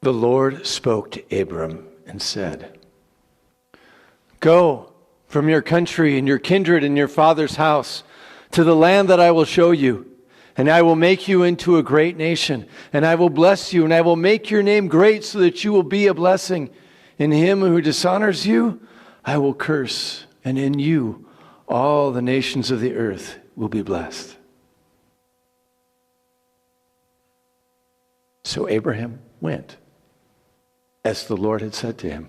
The Lord spoke to Abram and said, "Go from your country and your kindred and your father's house to the land that I will show you. And I will make you into a great nation, and I will bless you, and I will make your name great so that you will be a blessing. In him who dishonors you, I will curse, and in you all the nations of the earth will be blessed." So Abraham went, as the Lord had said to him,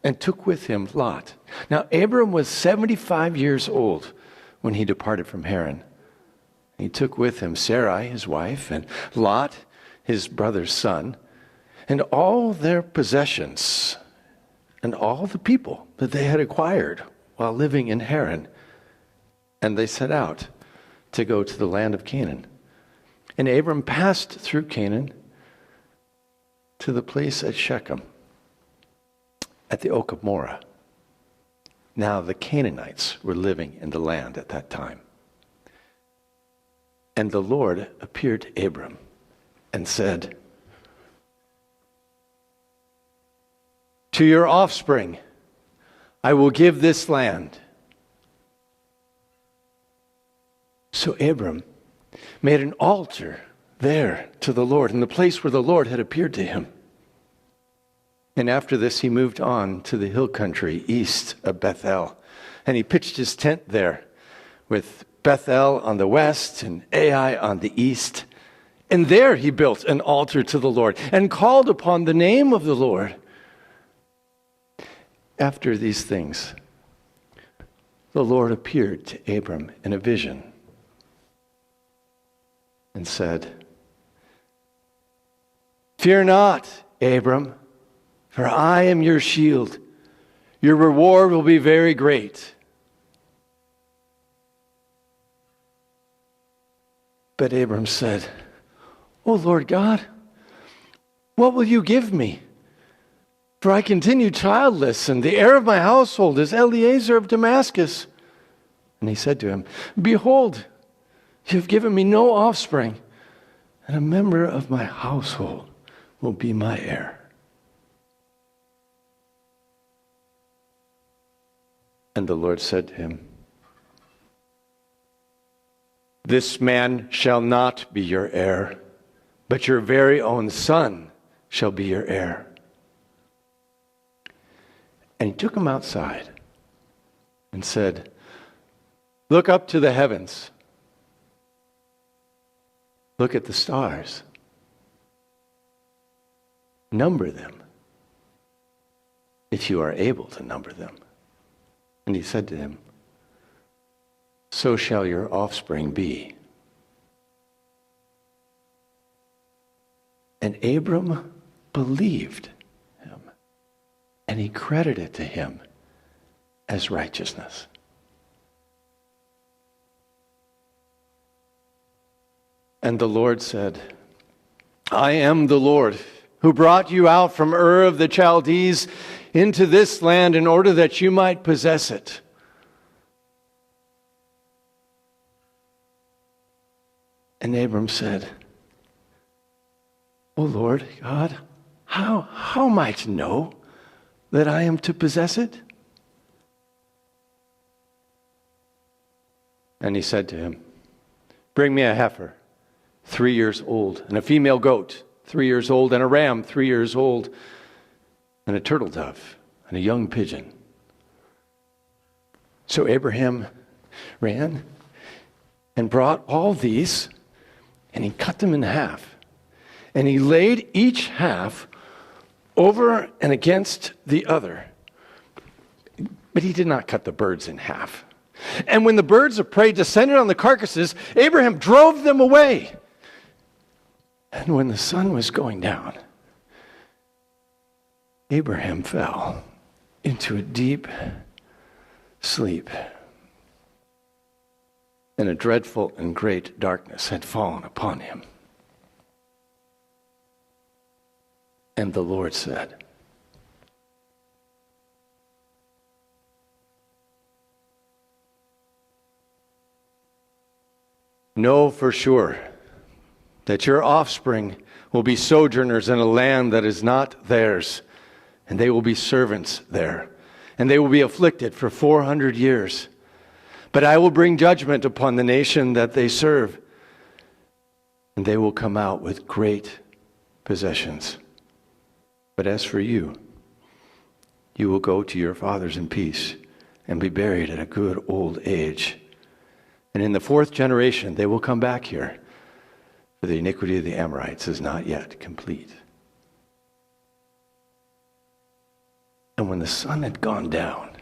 and took with him Lot. Now Abram was 75 years old when he departed from Haran. He took with him Sarai, his wife, and Lot, his brother's son, and all their possessions, and all the people that they had acquired while living in Haran. And they set out to go to the land of Canaan. And Abram passed through Canaan to the place at Shechem, at the oak of Moreh. Now the Canaanites were living in the land at that time. And the Lord appeared to Abram and said, "To your offspring I will give this land." So Abram made an altar there to the Lord, in the place where the Lord had appeared to him. And after this he moved on to the hill country east of Bethel, and he pitched his tent there, with Bethel on the west and Ai on the east. And there he built an altar to the Lord and called upon the name of the Lord. After these things, the Lord appeared to Abram in a vision and said, "Fear not, Abram, for I am your shield. Your reward will be very great." But Abram said, "O Lord God, what will you give me? For I continue childless, and the heir of my household is Eliezer of Damascus." And he said to him, "Behold, you have given me no offspring, and a member of my household will be my heir." And the Lord said to him, "This man shall not be your heir, but your very own son shall be your heir." And he took him outside and said, "Look up to the heavens. Look at the stars. Number them, if you are able to number them." And he said to him, "So shall your offspring be." And Abram believed him, and he credited it to him as righteousness. And the Lord said, "I am the Lord who brought you out from Ur of the Chaldees into this land in order that you might possess it." And Abram said, "O Lord God, how am I to know that I am to possess it?" And he said to him, "Bring me a heifer, 3 years old, and a female goat, 3 years old, and a ram, 3 years old, and a turtle dove, and a young pigeon." So Abraham ran and brought all these, and he cut them in half. And he laid each half over and against the other. But he did not cut the birds in half. And when the birds of prey descended on the carcasses, Abraham drove them away. And when the sun was going down, Abraham fell into a deep sleep, and a dreadful and great darkness had fallen upon him. And the Lord said, "Know for sure that your offspring will be sojourners in a land that is not theirs, and they will be servants there, and they will be afflicted for 400 years. But I will bring judgment upon the nation that they serve, and they will come out with great possessions. But as for you, you will go to your fathers in peace and be buried at a good old age. And in the 4th generation they will come back here, for the iniquity of the Amorites is not yet complete. And when the sun had gone down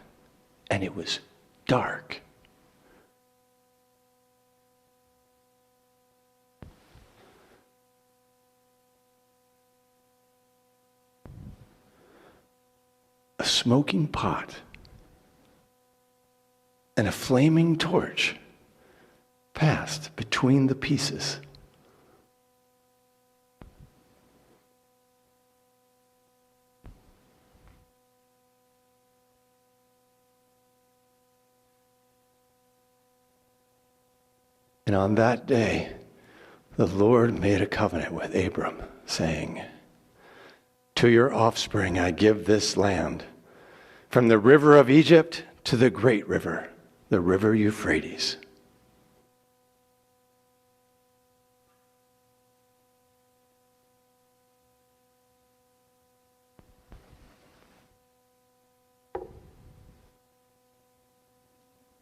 and it was dark, a smoking pot and a flaming torch passed between the pieces. And on that day, the Lord made a covenant with Abram, saying, to your offspring I give this land, from the river of Egypt to the great river, the river Euphrates.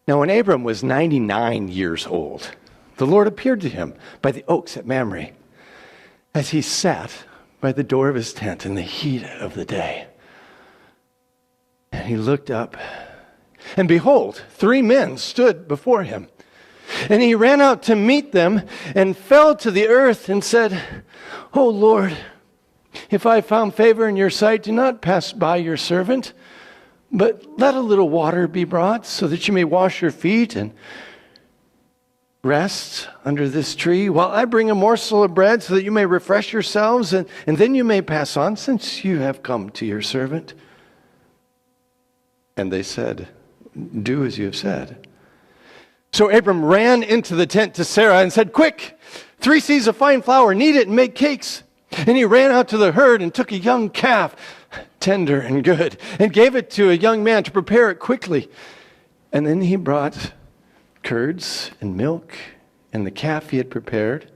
Now when Abram was 99 years old, the Lord appeared to him by the oaks at Mamre, as he sat by the door of his tent in the heat of the day. And he looked up, and behold, 3 men stood before him. And he ran out to meet them and fell to the earth and said, O Lord, if I found favor in your sight, do not pass by your servant, but let a little water be brought so that you may wash your feet and rest under this tree while I bring a morsel of bread so that you may refresh yourselves, and then you may pass on, since you have come to your servant. And they said, do as you have said. So Abram ran into the tent to Sarah and said, quick, 3 seahs of fine flour, knead it and make cakes. And he ran out to the herd and took a young calf, tender and good, and gave it to a young man to prepare it quickly. And then he brought curds and milk and the calf he had prepared,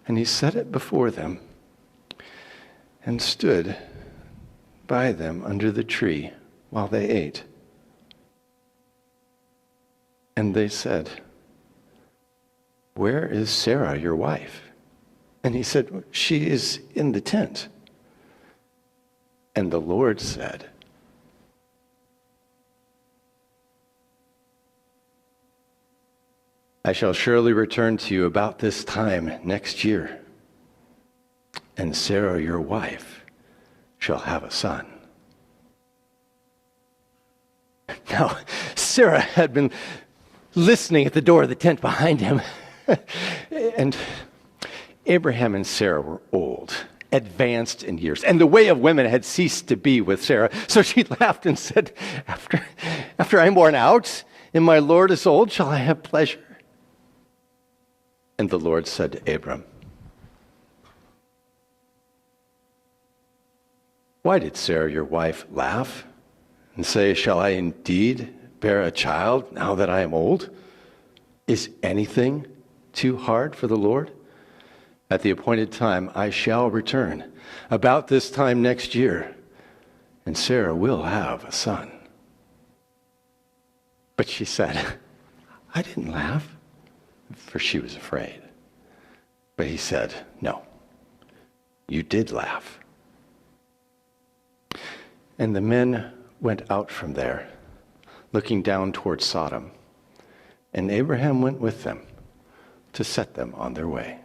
and he set it before them and stood by them under the tree while they ate. And they said, where is Sarah, your wife? And he said, she is in the tent. And the Lord said, I shall surely return to you about this time next year, and Sarah, your wife, shall have a son. Now, Sarah had been listening at the door of the tent behind him, and Abraham and Sarah were old, advanced in years, and the way of women had ceased to be with Sarah. So she laughed and said, after I'm worn out and my Lord is old, shall I have pleasure? And the Lord said to Abram, why did Sarah, your wife, laugh and say, shall I indeed bear a child now that I am old? Is anything too hard for the Lord? At the appointed time I shall return, about this time next year, and Sarah will have a son. But she said, I didn't laugh, for she was afraid. But he said, no, you did laugh. And the men went out from there, looking down toward Sodom, and Abraham went with them to set them on their way.